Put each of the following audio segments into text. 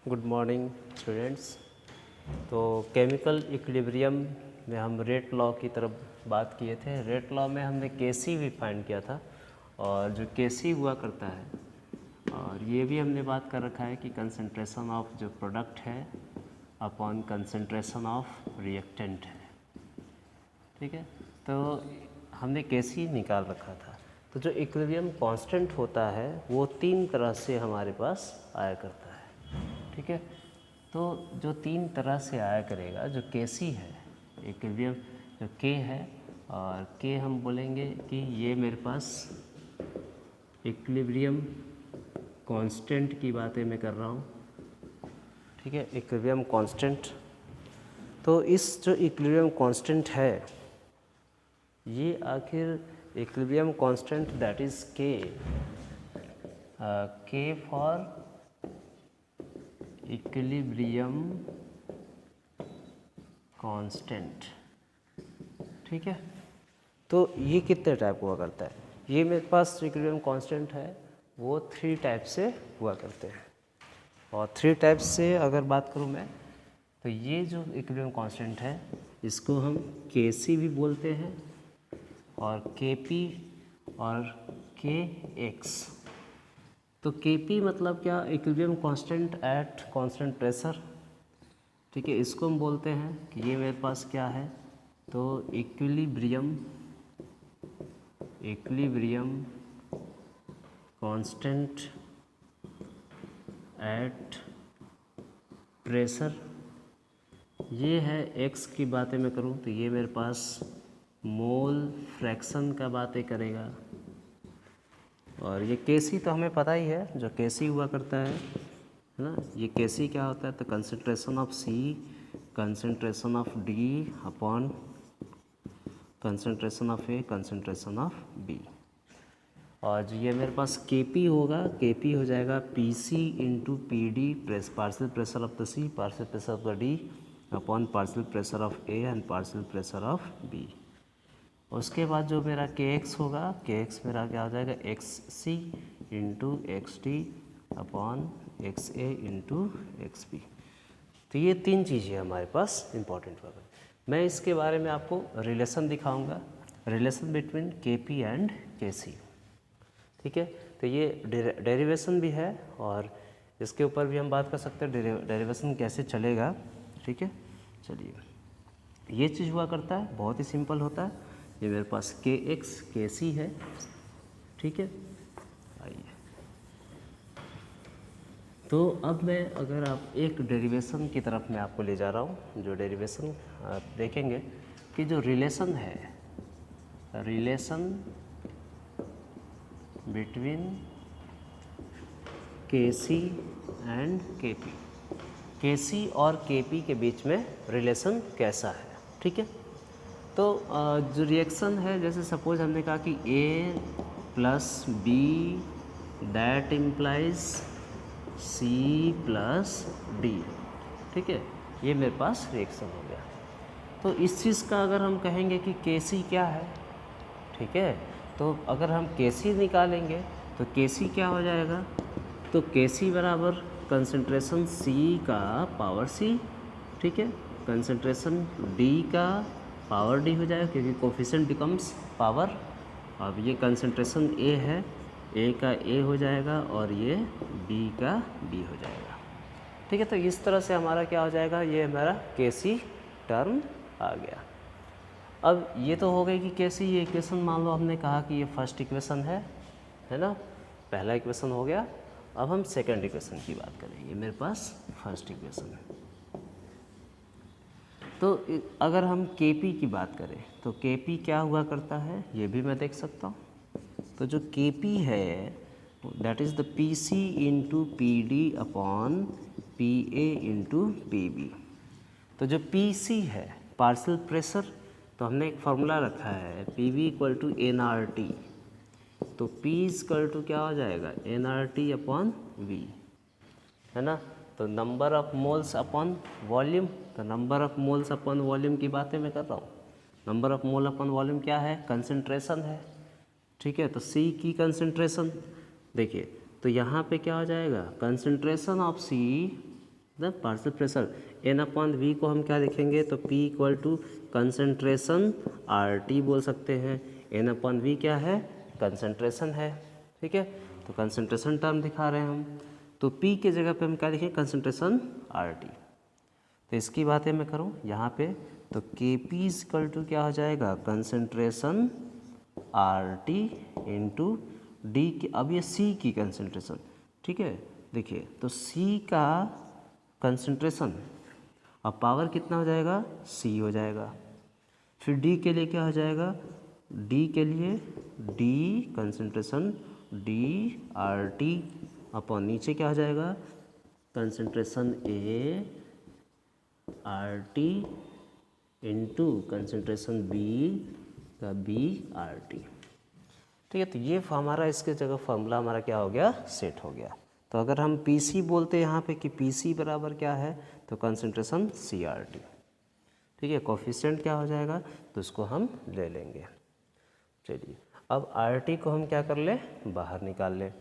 Good morning students. तो chemical equilibrium में हम रेट लॉ की तरफ बात किए थे। रेट लॉ में हमने केसी भी फाइंड किया था और जो केसी हुआ करता है, और ये भी हमने बात कर रखा है कि कंसंट्रेशन ऑफ जो प्रोडक्ट है अपॉन कंसंट्रेशन ऑफ रिएक्टेंट है। ठीक है, तो हमने केसी निकाल रखा था। तो जो इक्विलिब्रियम कांस्टेंट होता है वो तीन तरह से हमारे पास आया करता है। ठीक है, तो जो तीन तरह से आया करेगा, जो केसी है इक्विलिब्रियम जो के है, और के हम बोलेंगे कि ये मेरे पास इक्विलिब्रियम कांस्टेंट की बातें मैं कर रहा हूँ। ठीक है, इक्विलिब्रियम कांस्टेंट। तो इस जो इक्विलिब्रियम कांस्टेंट है ये आखिर इक्विलिब्रियम कांस्टेंट दैट इज के फॉर इक्विलिब्रियम कांस्टेंट। ठीक है, तो ये कितने टाइप हुआ करता है? ये मेरे पास जो इक्विलिब्रियम कांस्टेंट है वो थ्री टाइप से हुआ करते हैं। और थ्री टाइप से अगर बात करूँ मैं, तो ये जो इक्विलिब्रियम कांस्टेंट है इसको हम केसी भी बोलते हैं, और केपी और के एक्स। तो केपी मतलब क्या? Equilibrium constant at constant pressure. ठीक है, इसको हम बोलते हैं कि ये मेरे पास क्या है, तो इक्विलिब्रियम कांस्टेंट एट प्रेशर। ये है एक्स की बातें मैं करूँ तो ये मेरे पास मोल फ्रैक्शन का बातें करेगा। और ये केसी तो हमें पता ही है, जो केसी हुआ करता है ना, ये केसी क्या होता है? तो concentration of C, concentration of D upon concentration of A, concentration of B. और जो ये मेरे पास केपी होगा, केपी हो जाएगा P C into P D, partial pressure of the C, partial pressure of the D upon partial pressure of A and partial pressure of B. उसके बाद जो मेरा के एक्स होगा, के एक्स मेरा क्या हो जाएगा? X C into X D upon X A into X B. तो ये तीन चीज़ें हमारे पास इम्पॉर्टेंट होगा। मैं इसके बारे में आपको रिलेशन दिखाऊंगा, रिलेशन बिटवीन के पी एंड के सी। ठीक है, तो ये डेरिवेशन भी है और इसके ऊपर भी हम बात कर सकते हैं डेरिवेशन कैसे चलेगा। ठीक है, चलिए, ये चीज़ हुआ करता है, बहुत ही सिंपल होता है। ये मेरे पास के एक्स के सी है। ठीक है, आइए, तो अब मैं अगर आप एक डेरिवेशन की तरफ मैं आपको ले जा रहा हूँ, जो डेरिवेशन आप देखेंगे कि जो रिलेशन है, रिलेशन बिटवीन के सी एंड के पी, के सी और के पी के बीच में रिलेशन कैसा है। ठीक है, तो जो रिएक्शन है, जैसे सपोज हमने कहा कि A plus B that implies C plus D. ठीक है, ये मेरे पास रिएक्शन हो गया। तो इस चीज़ का अगर हम कहेंगे कि के सी क्या है, ठीक है, तो अगर हम के सी निकालेंगे तो के सी क्या हो जाएगा? तो के सी बराबर कंसंट्रेशन सी का पावर सी। ठीक है, कंसंट्रेशन डी का पावर डी हो जाएगा क्योंकि कोफिशिएंट बिकम्स पावर। अब ये कंसंट्रेशन ए है, ए का ए हो जाएगा और ये बी का बी हो जाएगा। ठीक है, तो इस तरह से हमारा क्या हो जाएगा? ये हमारा के सी टर्म आ गया। अब ये तो हो गई कि कैसी ये इक्वेशन, मान लो हमने कहा कि ये फर्स्ट इक्वेशन है ना, पहला इक्वेशन हो गया। अब हम सेकंड इक्वेशन की बात करेंगे। मेरे पास फर्स्ट इक्वेशन है, तो अगर हम Kp की बात करें तो Kp क्या हुआ करता है ये भी मैं देख सकता हूँ। तो जो Kp है that is the Pc into P D upon P A into P B. तो जो Pc है पार्शियल प्रेशर, तो हमने एक फार्मूला रखा है Pv equal to N R T. तो P इक्वल टू क्या हो जाएगा? N R T upon V, है ना। तो number of moles upon volume, तो number of moles upon volume की बातें मैं कर रहा हूँ। Number of mole upon volume क्या है? कंसंट्रेशन है। ठीक है, तो सी की कंसंट्रेशन देखिए, तो यहाँ पे क्या हो जाएगा? Concentration of C the partial pressure. N upon V को हम क्या लिखेंगे, तो P equal to concentration R T बोल सकते हैं। एन अपॉन वी क्या है, कंसनट्रेशन है, ठीक है, तो कंसनट्रेशन टर्म दिखा रहे हैं हम, तो पी के जगह पे हम क्या लिखें, कंसनट्रेशन आर टी। तो इसकी बातें मैं करूँ यहाँ पे, तो के पी इक्वल टू क्या हो जाएगा, concentration R T into D की, अब ये सी की कंसनट्रेशन, ठीक है, देखिए तो सी का कंसंट्रेशन और पावर कितना हो जाएगा, सी हो जाएगा। फिर डी के लिए क्या हो जाएगा, डी के लिए D concentration D R T upon नीचे क्या हो जाएगा, concentration A R T into concentration B का बी आर टी, ठीक है। तो ये हमारा इसके जगह फार्मूला हमारा क्या हो गया, सेट हो गया। तो अगर हम पीसी बोलते हैं यहाँ पे कि पीसी बराबर क्या है, तो कंसंट्रेशन सीआरटी, ठीक है। कोफिशिएंट क्या हो जाएगा, तो उसको हम ले लेंगे। चलिए अब आरटी को हम क्या कर ले, बाहर निकाल ले।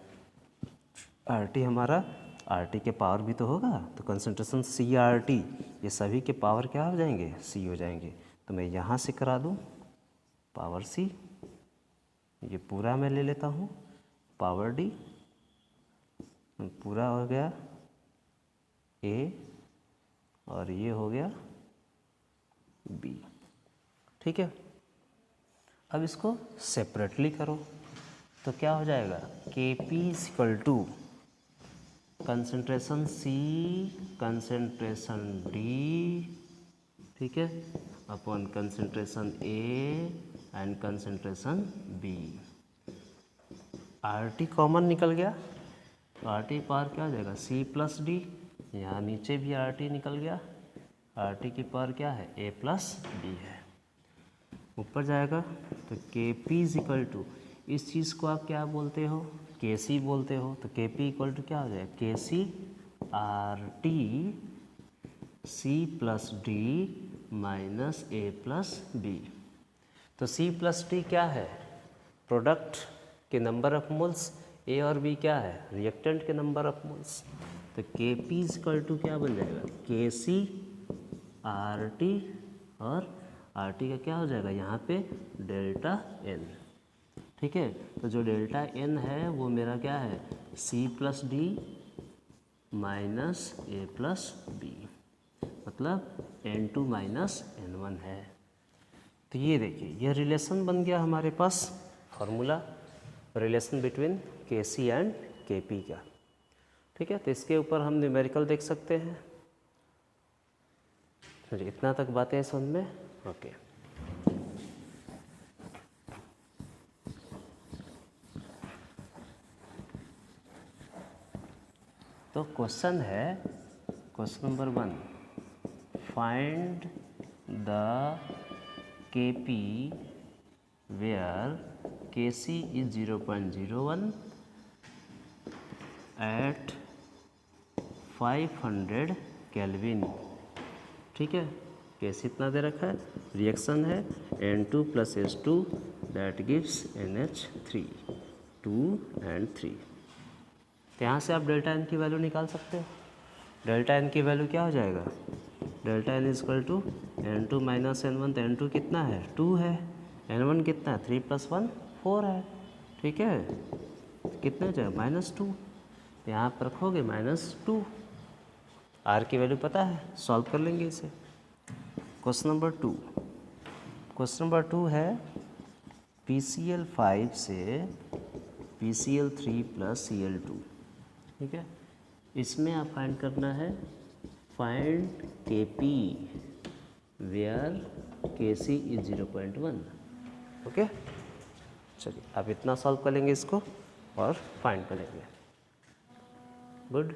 आरटी हमारा, आरटी के पावर भी तो होगा, तो कंसंट्रेशन सीआरटी, ये सभी के पावर क्या हो जाएंगे, सी हो जाएंगे। तो मैं यहाँ से करा दूँ पावर सी, ये पूरा मैं ले लेता हूँ पावर डी, पूरा हो गया ए और ये हो गया बी, ठीक है। अब इसको सेपरेटली करो तो क्या हो जाएगा, K P equal to concentration C concentration D, ठीक है, upon concentration A and concentration B. R T common निकल गया, तो आर टी पावर क्या हो जाएगा, सी प्लस डी, यहाँ नीचे भी आर टी निकल गया, आर टी की पावर क्या है, ए प्लस डी है, ऊपर जाएगा। तो के पी इक्वल टू, इस चीज़ को आप क्या बोलते हो, के सी बोलते हो, तो के पी इक्वल टू क्या हो जाएगा, K C R T C plus D minus A plus B. तो सी प्लस डी क्या है, प्रोडक्ट के नंबर ऑफ मोल्स, ए और बी क्या है, रिएक्टेंट के नंबर ऑफ मोल्स। तो के पी इक्वल टू क्या बन जाएगा, के सी आर टी, और आर टी का क्या हो जाएगा यहाँ पे डेल्टा एन, ठीक है। तो जो डेल्टा एन है वो मेरा क्या है, सी plus D minus A plus B, मतलब N2 माइनस N1 है। तो ये देखिए ये रिलेशन बन गया हमारे पास, formula relation between Kc and Kp का, ठीक है। तो इसके ऊपर हम न्यूमेरिकल देख सकते हैं। चलिए इतना तक बातें समझ में, ओके। तो क्वेश्चन है, question number 1, find the Kp where Kc is 0.01 at 500 kelvin, ठीक है। Kc इतना दे रखा है, रिएक्शन है N2 plus H2 that gives NH3, 2 and 3। तो यहाँ से आप डेल्टा एन की वैल्यू निकाल सकते हो। डेल्टा एन की वैल्यू क्या हो जाएगा, delta N is equal to N2 minus N1, तो N2 कितना है, 2 है, N1 कितना है, 3 + 1 4 है, ठीक है। कितना हो जाएगा, -2, यहाँ पर रखोगे -2, आर की वैल्यू पता है, सॉल्व कर लेंगे इसे। क्वेश्चन नंबर 2, क्वेश्चन नंबर 2 है PCl5 से PCl3 + Cl2, ठीक है। इसमें आप फाइंड करना है, find Kp where Kc is 0.1, okay. चलिए आप इतना सॉल्व कर लेंगे इसको और फाइंड कर लेंगे, गुड।